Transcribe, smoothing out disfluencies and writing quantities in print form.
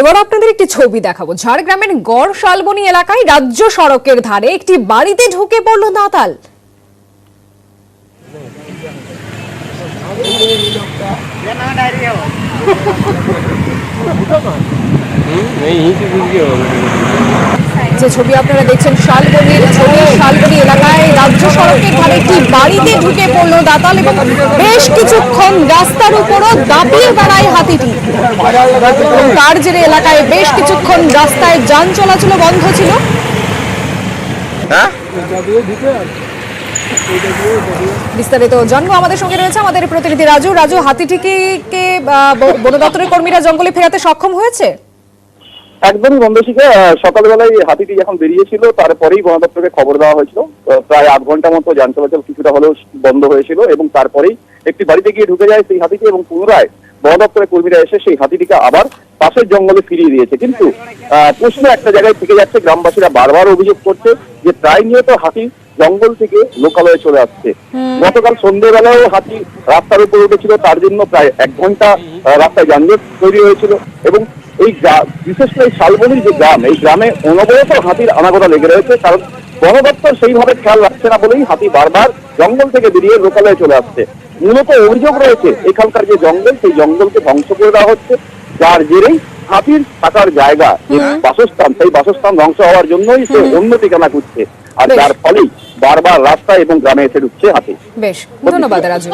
এবার আপনাদের একটি ছবি দেখাবো। ঝাড়গ্রামের গড় শালবনী এলাকায় রাজ্য সড়কের ধারে একটি বাড়িতে ঢুকে পড়ল দাঁতাল। যে ছবি আপনারা দেখছেন শালবনীর ছবি। শালবনী এলাকায় রাজ্য সড়কের ধারে একটি বাড়িতে ঢুকে পড়ল দাঁতাল এবং বেশ কিছুক্ষণ রাস্তার উপরও দাপিয়ে বেড়ায় হাতিটি। তার জেরে এলাকায় বেশ কিছুক্ষণ রাস্তায় যান চলাচল বন্ধ ছিল। বিস্তারিত জানবো, আমাদের সঙ্গে রয়েছে আমাদের প্রতিনিধি রাজু। রাজু, হাতিটিকে বন দপ্তরের কর্মীরা জঙ্গলে ফেরাতে সক্ষম হয়েছে? একদমই বন্ধশিকা, সকালবেলায় হাতিটি যখন বেরিয়েছিল তারপরেই বন দপ্তরকে খবর দেওয়া হয়েছিল। প্রায় 8 ঘন্টা মতো যান চলাচল কিছুটা হলেও বন্ধ হয়েছিল এবং তারপরেই একটি বাড়িতে গিয়ে ঢুকে যায় সেই হাতিটি এবং পুনরায় বন দপ্তরের কর্মীরা এসে সেই হাতিটিকে আবার পাশের জঙ্গলে ফিরিয়ে দিয়েছে। কিন্তু প্রশ্ন একটা জায়গায় থেকে যাচ্ছে, গ্রামবাসীরা বারবার অভিযোগ করছে যে প্রায় নিয়ত হাতি জঙ্গল থেকে লোকালয়ে চলে আসছে। গতকাল সন্ধ্যেবেলাও হাতি রাস্তার উপর উঠেছিল, তার জন্য প্রায় 1 ঘন্টা রাস্তায় যানজট তৈরি হয়েছিল এবং এই বিশেষ করে শালবনীর যে গ্রাম, এই গ্রামে অনবরত হাতির আনাগোনা লেগে রয়েছে। কারণ বন দপ্তর সেইভাবে খেয়াল রাখছে না বলেই হাতি বারবার জঙ্গল থেকে বেরিয়ে লোকালয়ে চলে আসছে। মূলত অভিযোগ রয়েছে এখানকার যে জঙ্গল, সেই জঙ্গলকে ধ্বংস করে দেওয়া হচ্ছে, যার জেরেই হাতির থাকার জায়গা, বাসস্থান, সেই বাসস্থান ধ্বংস হওয়ার জন্যই সে অন্য ঠিকানা খুঁজছে, আর যার ফলেই বারবার রাস্তায় এবং গ্রামে এসে ঢুকছে হাতি। বেশ, ধন্যবাদ রাজু।